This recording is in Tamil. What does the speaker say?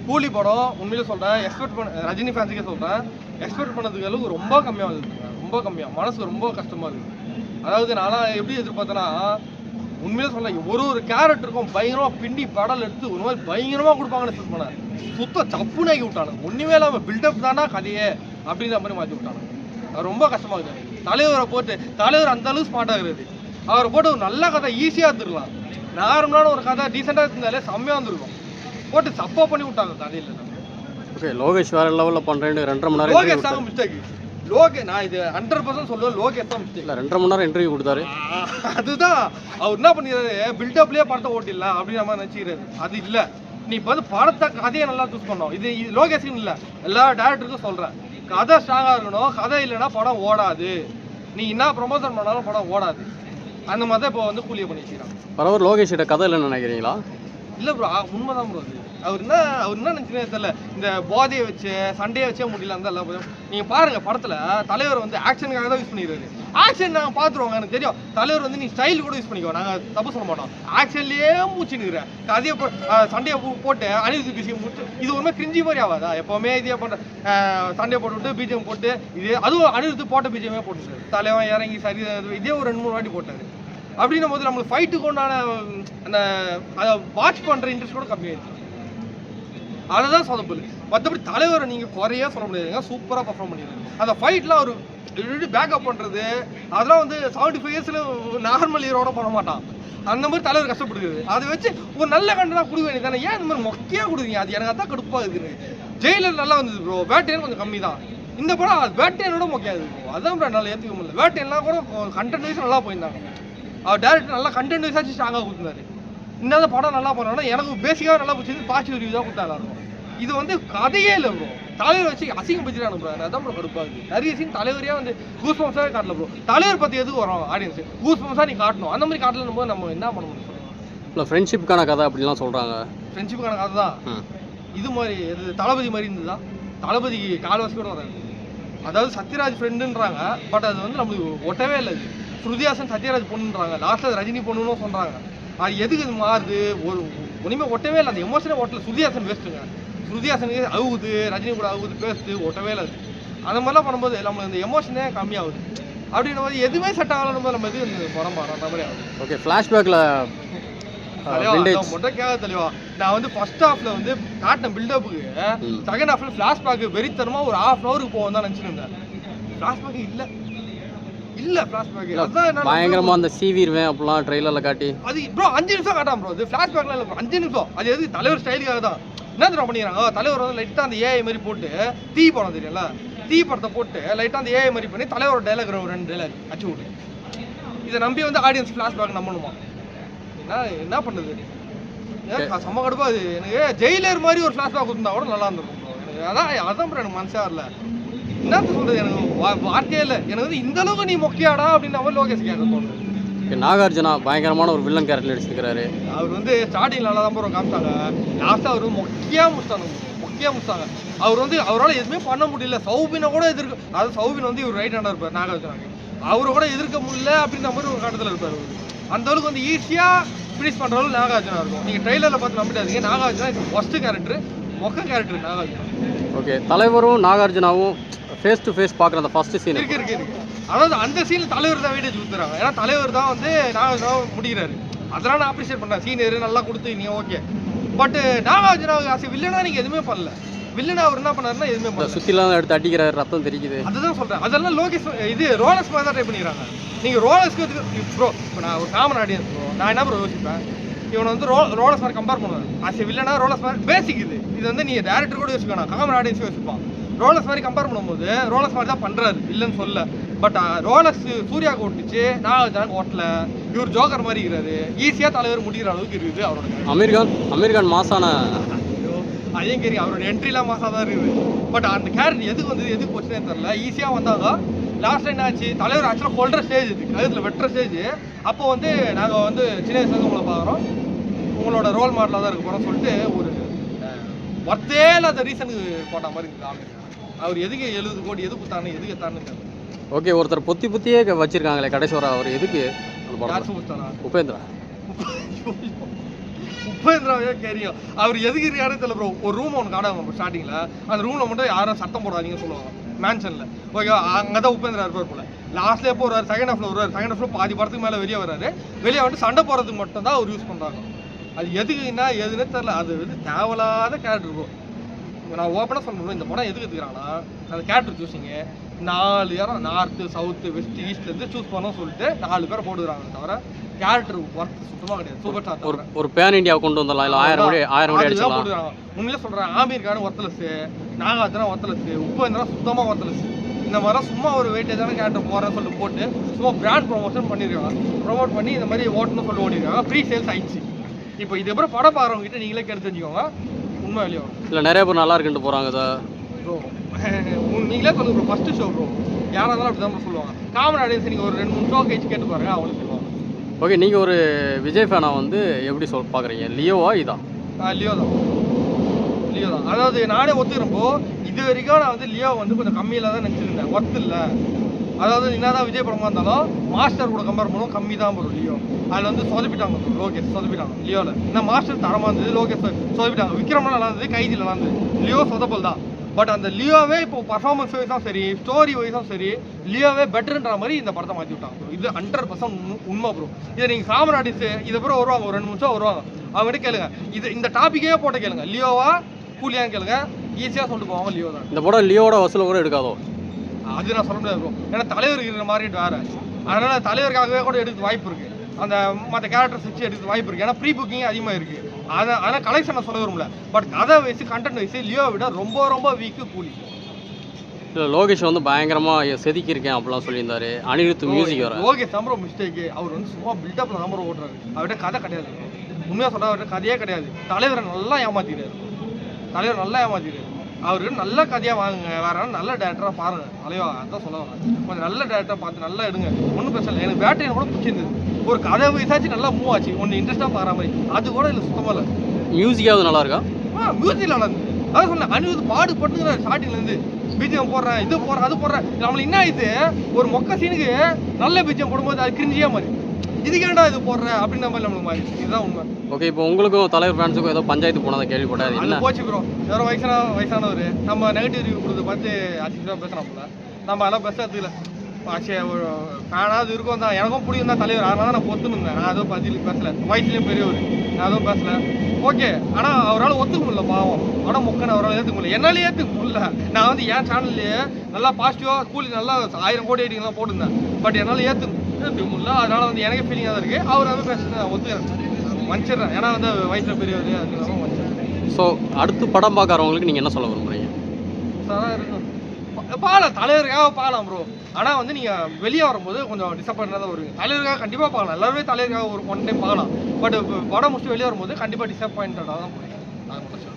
கூலி படம் உண்மையிலே சொல்கிறேன், ரஜினி ஃபேன்ஸுக்கே சொல்கிறேன், எக்ஸ்பெக்ட் பண்ணதுக்கு அளவுக்கு ரொம்ப கம்மியாக இருக்குதுங்க, ரொம்ப கம்மியாக. மனசு ரொம்ப கஷ்டமாக இருக்குது. அதாவது நான்லாம் எப்படி எதிர்பார்த்தேன்னா, உண்மையிலே சொல்ல ஒரு கேரக்டருக்கும் பயங்கரமாக பின்னி படல் எடுத்து ஒரு மாதிரி பயங்கரமாக கொடுப்பாங்கன்னு எக்ஸ்பெக்ட் பண்ணேன். சுத்தம் சப்புனாக்கி விட்டானுங்க. ஒன்றுமே இல்லாமல் பில்டப் தானா கதையே அப்படின்ற மாதிரி மாற்றி விட்டானுங்க. அது ரொம்ப கஷ்டமாக இருக்குது. தலைவரை போட்டு தலைவர் அந்த அளவுக்கு ஸ்மார்ட்டாக இருக்குது. அவரை போட்டு ஒரு நல்ல கதை ஈஸியாக எடுத்துருக்கலாம். நார்மலான ஒரு கதை டீசெண்டாக இருந்தாலே செம்மையாக வந்துருக்கும். போட்டு சப்பா பண்ணி விட்டாங்க கதையில். ஓகே, லோகேஷ் வேற லெவலில் பண்ணுறேன்னு 2.5 மணி நேரம் லோகேஷ் தான் மிஸ்டேக். நான் இது 100% சொல்லுவேன், லோகேஷ் தான் மிஸ்டேக். 2.5 மணி நேரம் இன்டர்வியூ கொடுத்தாரு. அதுதான் அவர் என்ன பண்ணிடுறாரு, பில்டப்லேயே படத்தை ஓட்டிடலாம் அப்படின்னு நம்ம நினச்சிக்கிறாரு. அது இல்லை. நீ இப்போ வந்து படத்தை கதையை நல்லா சூஸ் பண்ணோம். இது லோகேஷுன்னு இல்லை, எல்லா டேரக்டருக்கும் சொல்கிறேன். கதை ஸ்ட்ராங்காக இருக்கணும். கதை இல்லைன்னா படம் ஓடாது. நீ என்ன ப்ரொமோஷன் பண்ணாலும் படம் ஓடாது. அந்த மாதிரி தான் இப்போ வந்து கூலியை பண்ணி வச்சுக்கிறாங்க. பரவாயில்ல, லோகேஷ் கிட்ட கதை இல்லைன்னு நினைக்கிறீங்களா? இல்லை ப்ரோ, உண்மைதான் ப்ரோ. அது அவர் என்ன நினச்சுனே தெரியல. இந்த போதையை வச்சு சண்டையை வச்சே முடியல அந்த எல்லாம். நீங்கள் பாருங்கள் படத்தில் தலைவர் வந்து ஆக்ஷனுக்காக தான் யூஸ் பண்ணிடுறாரு. ஆக்ஷன் நாங்கள் பார்த்துருவோங்க, எனக்கு தெரியும். தலைவர் வந்து நீ ஸ்டைல் கூட யூஸ் பண்ணிக்கோ, நாங்கள் தப்பு சொல்ல மாட்டோம். ஆக்ஷன்லேயே மூச்சுன்னுக்கிறேன் கதையை சண்டையை போட்டு அனிருத் பிஜிஎம் போட்டு இது ஒருமே கிரிஞ்சி மாதிரி ஆகாதா? எப்போவுமே இதே பண்ணுற சண்டையை போட்டுவிட்டு பிஜிஎம் போட்டு இது அதுவும் அனிருத் போட்ட பிஜிஎமே போட்டுருக்காரு. தலைவன் இறங்கி சரி இதே ஒரு 2-3 வாட்டி போட்டார். அப்படின்னும் போது நம்மளுக்கு ஃபைட்டுக்கு உண்டான அந்த அதை வாட்ச் பண்ணுற இன்ட்ரெஸ்ட் கூட கம்மியாயிடுச்சு. அதை தான் சொதப்பல். மற்றபடி தலைவரை நீங்கள் குறையா சொல்ல முடியாதுங்க, சூப்பராக பர்ஃபார்ம் பண்ணிடுறாரு. அந்த ஃபைட்லாம் ஒரு பேக்கப் பண்ணுறது அதெல்லாம் வந்து 75 இயர்ஸில் நார்மல் ஹீரோட பண்ண மாட்டான். அந்த மாதிரி தலைவர் கஷ்டப்படுது. அதை வச்சு ஒரு நல்ல கண்டனாக கொடுக்க வேண்டியது தானே. ஏன் இந்த மாதிரி மொக்கையாக கொடுக்குறீங்க? அது எனக்கு அதான் கடுப்பாக இருக்குது. ஜெயிலர் நல்லா வந்தது ப்ரோ, வேட்டையன் கொஞ்சம் கம்மி தான். இந்த படம் வேட்டையனோட மொக்கையாக இருக்கும். அதான் ப்ரோ என்னால் ஏற்றுக்க முடியல. வேட்டையெல்லாம் கூட கண்டென்ட் வைஸ் நல்லா போயிருந்தாங்க. அவர் டேரக்டர் நல்லா கண்டென்ட் வைஸாச்சு ஸ்ட்ராங்காக கொடுத்துருந்தாரு. இன்னும் படம் நல்லா பண்ணோன்னா எனக்கு பேசிக்காக நல்லா பிடிச்சது பாசிட்டிவ் ரிவ்யூ தான் கொடுத்தா இருக்கும். இது வந்து கதையே இல்லை ப்ரோ. தலைவர் வச்சு அசிங்கம் பற்றிடானு ப்ரோ. அதான் ப்ரோ கடுப்பாகுது. நிறைய சீன் தலைவரே வந்து கூஸ் பம்ப்ஸாகவே காட்டல ப்ரோ. தலைவர் பற்றி எதுக்கு வரும் ஆடியன்ஸு? கூஸ் பம்ப்ஸாக நீ காட்டணும். அந்த மாதிரி காட்டலன்னு போது நம்ம என்ன பண்ண முடியும்? இல்லை, ஃப்ரெண்ட்ஷிப்புக்கான கதை அப்படிலாம் சொல்கிறாங்க. ஃப்ரெண்ட்ஷிப்புக்கான கதை தான். இது மாதிரி இது தளபதி மாதிரி இருந்ததுதான். தளபதி கால்வாசி கூட வராது. அதாவது சத்யராஜ் ஃப்ரெண்டுன்றாங்க, பட் அது வந்து நம்மளுக்கு ஒட்டவே இல்லை. அது ஸ்ருதிஹாசன் சத்யராஜ் பொண்ணுன்றாங்க, லாஸ்ட்டில் ரஜினி பொண்ணுன்னு சொல்கிறாங்க. அது எதுக்கு இது மாறுது? ஒரு ஒன்றுமே ஒட்டவே இல்லை. அந்த எமோஷனே ஒட்டல. ஸ்ருதிஹாசன் வேஸ்ட்டுங்க. ஸ்ருதிஹாசனுக்கு அவுகுது, ரஜினி கூட அவுகுது, பேசுது, ஒட்டவே இல்லை. அந்த மாதிரிலாம் பண்ணும்போது நம்மளுக்கு அந்த எமோஷனே கம்மியாகுது. அப்படின்ற மாதிரி எதுவுமே செட் ஆகலாம் போது நம்ம இது படம் பாடுற மாதிரி ஆகுது. ஓகே, ஃப்ளாஷ்பேக்கில் மட்டும் கேட்க தெளிவா. நான் வந்து ஃபர்ஸ்ட் ஹாஃப்ல வந்து காட்டின பில்டப்புக்கு செகண்ட் ஹாஃப்ல ஃபிளாஷ்பேக் வெறித்தனமா ஒரு 1/2 hour போகும் தான் நினச்சிட்டு இருந்தேன். ஃபிளாஷ்பேக் இல்ல ஃபிளாஷ்பேக். அதான் பயங்கரமா அந்த சீவிடுவேன் அப்படிலாம் ட்ரெய்லர்ல காட்டி. அது ப்ரோ 5 நிமிஷம் காட்டாம ப்ரோ. இது ஃபிளாஷ்பேக்லாம் இல்லை, 5 நிமிஷம். அது எது தலைவர் ஸ்டைலுக்காக தான். என்ன தெரியும் பண்ணிக்கிறாங்க, தலைவர் வந்து லைட்டாக அந்த ஏஐ மாதிரி போட்டு தீ படம் தெரியல, தீ படத்தை போட்டு லைட்டாக அந்த ஏஐ மாதிரி பண்ணி தலைவரோட டைலாக் ஒரு 2 டைலாக் அச்சு விட்டு இதை நம்பி வந்து ஆடியன்ஸ் ஃபிளாஷ்பேக் நம்பணுமா? என்ன பண்ணுது? செம்ம கடுப்பா. அது எனக்கு ஜெயிலர் மாதிரி ஒரு ஃபிளாஷ்பேக் கொடுத்தா கூட நல்லா இருந்திருக்கும் ப்ரோ. எனக்கு அதான் ப்ரோ எனக்கு மனசே வரல. என்னத்த சொல்றது, எனக்கு வார்த்தையே இல்லை. எனக்கு வந்து இந்த அளவுக்கு நீ மொக்கையாடா அப்படின்னு அவர் லோகேஷ் கேட்க தோணுது. நாகார்ஜுனா பயங்கரமான ஒரு வில்லன் கேரக்டர் நடிச்சிருக்காரு. அவர் வந்து ஸ்டார்டிங் நல்லா தான் ப்ரோ காமிச்சாங்க. லாஸ்ட்டாக அவர் மொக்கையாக முடிச்சாங்க. அவர் வந்து அவரால் எதுவுமே பண்ண முடியல. சௌபினை கூட எதிர்க்க, அதாவது சௌபின் வந்து இவர் ரைட் ஹேண்டாக இருப்பார் நாகார்ஜுனாக்கு, அவரை கூட எதிர்க்க முடியல அப்படின்ற மாதிரி ஒரு கட்டத்தில் இருப்பார். அந்த அளவுக்கு வந்து ஈஸியாக ஃபினிஷ் பண்ணுற அளவுக்கு நாகார்ஜுனா இருக்கும். நீங்கள் ட்ரெய்லரில் பார்த்து நம்பிட்டாதீங்க. நாகார்ஜுனா இது ஃபர்ஸ்ட் கேரக்டர், மொக்க கேரக்டர் நாகார்ஜுனா. ஓகே, தலைவரும் நாகார்ஜுனாவும் ஃபேஸ் டு ஃபேஸ் பார்க்குற அந்த ஃபர்ஸ்ட் சீன் இருக்கு. அதாவது அந்த சீன் தலைவர் தான் வீடியோ கொடுத்துறாங்க. ஏன்னா தலைவர் தான் வந்து நாகார்ஜுனா முடிக்கிறாரு. அதெல்லாம் நான் அப்ரிஷியேட் பண்ணேன். சீனியர் நல்லா கொடுத்து நீங்கள் ஓகே. பட் நாகார்ஜுனாவுக்கு ஆசை வில்லனா நீங்கள் எதுவுமே பண்ணல. வில்லனா அவர் என்ன பண்ணாருன்னா எதுவுமே பண்ணல. சுற்றிலாம் எடுத்து அடிக்கிறாரு, ரத்தம் தெரிக்குது. அதுதான் சொல்கிறேன். அதெல்லாம் லோகேஷ் இது ரோலக்ஸ் மாதிரி தான் ட்ரை பண்ணிக்கிறாங்க. நீங்கள் ரோலக்ஸ்க்கு ப்ரோ இப்போ நான் ஒரு காமன் ஆடியன்ஸ் ப்ரோ, நான் என்ன ப்ரோ யோசிப்பேன், இவனை வந்து ரோலக்ஸ் மாதிரி கம்பேர் பண்ணுவேன். ஆசை வில்லனா ரோலக்ஸ் மாதிரி பேசிக் இது வந்து நீங்கள் டேரக்டர் கூட யோசிக்கணும், காமன் ஆடியன்ஸ் யோசிப்பான். ரோலக்ஸ் மாதிரி கம்பேர் பண்ணும்போது ரோலக்ஸ் மாதிரி தான் பண்ணுறாரு, இல்லைன்னு சொல்ல. பட் ரோலக்ஸ் சூர்யாவுக்கு ஓட்டுச்சு, நாகார்ஜுனாக்கு ஓட்டல. இவர் ஜோக்கர் மாதிரி இருக்கிறாரு, ஈஸியாக தலைவர் முடிகிற அளவுக்கு இருக்குது அவரோட. அமீர்கான் மாசான அதையும் கேட்குறீங்க, அவரோட என்ட்ரிலாம் மாசாக தான் இருக்குது. பட் அந்த கேரக்டர் எதுக்கு வந்து எதுக்கு போச்சுனே தெரில. ஈஸியாக வந்தாங்க. லாஸ்ட் என்ன ஆச்சு, தலைவர் ஆக்சுவலாக கொள்கிற ஸ்டேஜ் இது, கழுத்தில் வெட்டுற ஸ்டேஜ். அப்போ வந்து நாங்கள் வந்து சின்ன வயசுலேருந்து உங்களை பார்க்குறோம், உங்களோட ரோல் மாடலாக தான் இருக்க போகிறோம் சொல்லிட்டு ஒரு ஒர்த்தே இல்லாத ரீசனுக்கு போட்ட மாதிரி இருக்குது ஆமீர். அவர் எதுக்கு 70 கோடி எது கொடுத்தானு எதுக்கு தானு. ஓகே, ஒருத்தர் பொத்தியே வச்சிருக்காங்களே கடைசி வர, அவர் எதுக்கு? யார் சூப்பர் உபேந்திரா. உபேந்திராவே தெரியும். அவர் எதுக்கு இருக்காருன்னு தெரியல ப்ரோ. ஒரு ரூம் ஒன்று காடாங்க ஸ்டார்டிங்கில். அந்த ரூமில் மட்டும் யாரும் சத்தம் போடாதீங்கன்னு சொல்லுவாங்க மேன்ஷனில். ஓகே, அங்கே தான் உபேந்திரா இருப்பார் போல. லாஸ்ட்ல எப்போ வருவார், செகண்ட் ஹாஃப்ல வருவார். செகண்ட் ஹாஃப்ல பாதி படத்துக்கு மேலே வெளியே வராரு. வெளியே வந்து சண்டை போடுறதுக்கு மட்டும் தான் அவர் யூஸ் பண்ணுறாங்க. அது எதுக்குன்னா எதுன்னு தெரியல. அது வந்து தேவையில்லாத கேரக்டர் ப்ரோ. நான் ஓப்பனாக சொல்லணும், இந்த படம் எதுக்கு எடுத்துக்கிறாங்கன்னா அந்த கேரக்டர் சூஸிங்க 4 இடம் நார்த்து சவுத்து வெஸ்ட் ஈஸ்ட்லேருந்து சூஸ் பண்ணோம் சொல்லிட்டு 4 பேரை போடுறாங்க. தவிர கேரக்டர் ஒர்க் சுத்தமாக கிடையாது. சூப்பர் ஸ்டார் ஒரு பேன் இந்தியா கொண்டு வந்துடலாம், இல்லை 1000 கோடி அடிச்சலாம் போடுறாங்க. உண்மையிலே சொல்கிறேன், ஆமீர் கான் ஒர்த்தலஸ், நாகார்ஜுனா ஒர்த்தலஸ், உபேந்திரா சுத்தமாக ஒர்த்தலஸ். இந்த மாதிரிலாம் சும்மா ஒரு வெயிட்டேஜான கேரக்டர் போகிறேன்னு சொல்லிட்டு போட்டு சும்மா பிராண்ட் ப்ரொமோஷன் பண்ணியிருக்காங்க. ப்ரொமோட் பண்ணி இந்த மாதிரி ஓட்டணும்னு சொல்லி ஓடிருக்காங்க. ப்ரீ சேல்ஸ் ஆயிடுச்சு. இப்போ இது அப்புறம் படம் பாருறவங்க கிட்ட நீங்களே கேட்டு தெரிஞ்சுக்கோங்க உண்மை வெளியே வரும். இல்லை நிறைய பேர் நல்லா இருக்குன்ட்டு போகிறாங்க சார் ப்ரோ. நீங்களே சொல்லுங்க ப்ரோ, ஃபஸ்ட்டு ஷோ ப்ரோ யாராக இருந்தாலும் அப்படி தான் சொல்லுவாங்க. காமன் ஆடியன்ஸ் நீங்கள் ஒரு 2-3 ஷோ கழிச்சு கேட்டு பாருங்க, அவங்களுக்கு சொல்லுவாங்க. ஓகே, நீங்கள் ஒரு விஜய் ஃபேனா வந்து எப்படி பார்க்குறீங்க? லியோவா இதா? லியோ தான். லியோ தான். அதாவது நானே ஒத்துக்கிறப்போ இது வரைக்கும் நான் வந்து லியோ வந்து கொஞ்சம் கம்மியில் தான் நினச்சிருந்தேன். ஒர்த்து இல்லை. அதாவது என்னதான் விஜய் படமாக இருந்தாலும் மாஸ்டர் கூட கம்பேர் பண்ணுவோம் கம்மி தான் ப்ரோ லியோ. அதில் வந்து சொதப்பிட்டாங்க ப்ரோ. லோகேஷ் சொதப்பிட்டாங்க லியோவில். இந்த மாஸ்டர் தரமாக இருந்தது, லோகேஷ் சொதப்பிட்டாங்க. விக்ரம்லாம் நல்லா இருந்தது, கைதியில் நல்லா இருந்தது. லியோ சொதப்பல் தான். பட் அந்த லியோவே இப்போ பர்ஃபார்மன்ஸ் வைஸும் சரி, ஸ்டோரி வைஸும் சரி, லியோவே பெட்டர்ன்ற மாதிரி இந்த படத்தை மாற்றி விட்டாங்க ப்ரோ. இது 100% உண்மை ப்ரோ. இதை நீங்கள் காமன் ஆடியன்ஸ் இது அப்புறம் வருவாங்க, ஒரு 2 நிமிஷம் வருவாங்க, அவங்ககிட்ட கேளுங்க. இந்த டாப்பிக்கே போட்ட கேளுங்க, லியோவா கூலியான்னு கேளுங்க, ஈஸியாக சொல்லிட்டு போவாங்க லியோ தான். இந்த படம் லியோட வசூல் கூட எடுக்காதோ? அது நான் சொல்ல முடியாது ப்ரோ. ஏன்னா தலைவர் இருக்கிற மாதிரி வேறு. அதனால் தலைவருக்காகவே கூட எடுக்க வாய்ப்பு இருக்குது. அந்த மற்ற கேரக்டர்ஸ் வச்சு எடுக்க வாய்ப்பு இருக்குது. ஏன்னா ப்ரீ புக்கிங் அதிகமாக இருக்குது. அதனால் கலெக்ஷனை சொல்ல வரும்ல. பட் கதை வயசு கண்டென்ட் வயசு லியோ விட ரொம்ப ரொம்ப வீக்கு கூலி. இல்லை லோகேஷ் வந்து பயங்கரமாக செதுக்கியிருக்கேன் அப்படிலாம் சொல்லியிருந்தாரு. அனிருத் மியூசிக் வர லோகேஷ் தான் ப்ரோ மிஸ்டேக்கு. அவர் வந்து சும்மா பில்டப்பில் தான் ப்ரோ ஓட்டுறாரு. அவர்கிட்ட கதை கிடையாது. உண்மையாக சொல்ல அவர்கிட்ட கதையே கிடையாது. தலைவரை நல்லா ஏமாத்திடுறாரு. தலைவர் நல்லா ஏமாத்திடுறாரு. அவருக்கு நல்ல கதையாக வாங்குங்க, வேற நல்ல டேரக்டராக பாருங்க. தலைவா அதான் சொல்ல வரேன். கொஞ்சம் நல்ல டேரக்டராக பார்த்து நல்லா எடுங்க. ஒன்றும் பிரச்சனை இல்லை. எனக்கு பேட்டரி கூட பிடிச்சிருந்தது. ஒரு கதை வயசாச்சு நல்லா மூவ் ஆச்சு. ஒன்று இன்ட்ரெஸ்ட்டாக பாடுற மாதிரி. அது கூட இல்லை, சுத்தமாக இல்லை. மியூசிக்காவது நல்லா இருக்கா? மியூசிக் நல்லா இருந்தது. அதான் சொன்னேன், அனிருத் பாடுபட்டுங்கிறார் ஸ்டார்டிங்லேருந்து. பிஜிஎம் போடுறேன், இது போடுறேன், அது போடுறேன். நம்மளுக்கு என்ன ஆயிடுது, ஒரு மொக்க சீனுக்கு நல்ல பிஜிஎம் போடும்போது அது கிரிஞ்சியாக மாதிரி, இதுக்கேண்டா இது போடுற அப்படின்ற மாதிரி நம்மளுக்கு மாதிரி. இதுதான் உண்மை. ஓகே, இப்போ உங்களுக்கும் தலைவர் ஃபேன்ஸுக்கும் ஏதோ பஞ்சாயத்து போனதை கேள்விப்பட்டேன். அது போச்சு ப்ரோ. வேற வயசானவர் நம்ம நெகட்டிவ் ரிவ்யூ கொடுத்து பார்த்து அசிங்கமாக பேசுகிறோம் போல. நம்ம அதெல்லாம் பெஸ்ட்டாக எடுத்துக்கல. ஆச்சே ஒரு ஃபேனாவது இருக்கும் தான். எனக்கும் பிடிக்கும் தான் தலைவர். அதனால தான் நான் பொத்துன்னு இருந்தேன். நான் அதுவும் பதில் பேசலை. வயசுலேயும் பெரியவர், நான் அதுவும் பேசலை. ஓகே, ஆனால் அவரால் ஒத்துக்க முடியல பாவம். படம் முக்கன்னு அவரால் ஏற்றுக்க முடியல. என்னாலே ஏற்றுக்க முடியல. நான் வந்து என் சேனல்லையே நல்லா பாசிட்டிவாக கூலி நல்லா 1000 கோடி ஐடிங்கெலாம் போட்டிருந்தேன். பட் என்னால் ஏற்றுக்க முடியல. அதனால் வந்து எனக்கே ஃபீலிங்காக தான் இருக்குது. அவர் வந்து பேசுகிறேன், ஒத்துக்கிறேன், மன்னிச்சிடுறேன். ஏன்னா வந்து வயசில் பெரியவர் அதுக்கு மன்னிச்சிடுறேன். ஸோ அடுத்து படம் பார்க்குறவங்களுக்கு நீங்கள் என்ன சொல்ல விரும்புகிறீங்க? சார் இருக்கும் பார்க்கலாம், தலைவருக்காக பார்க்கலாம் ப்ரோ. ஆனால் வந்து நீங்கள் வெளியே வரும்போது கொஞ்சம் டிசப்பாயிண்டாக தான் வருவீங்க. தலைவருக்காக கண்டிப்பாக பார்க்கலாம். எல்லாருமே தலைவருக்காக ஒரு 1 டைம் பார்க்கலாம். பட் படம் முடிச்சுட்டு வெளியே வரும்போது கண்டிப்பாக டிசப்பாயிண்டடாக தான் போகிறீங்க. அது மட்டும்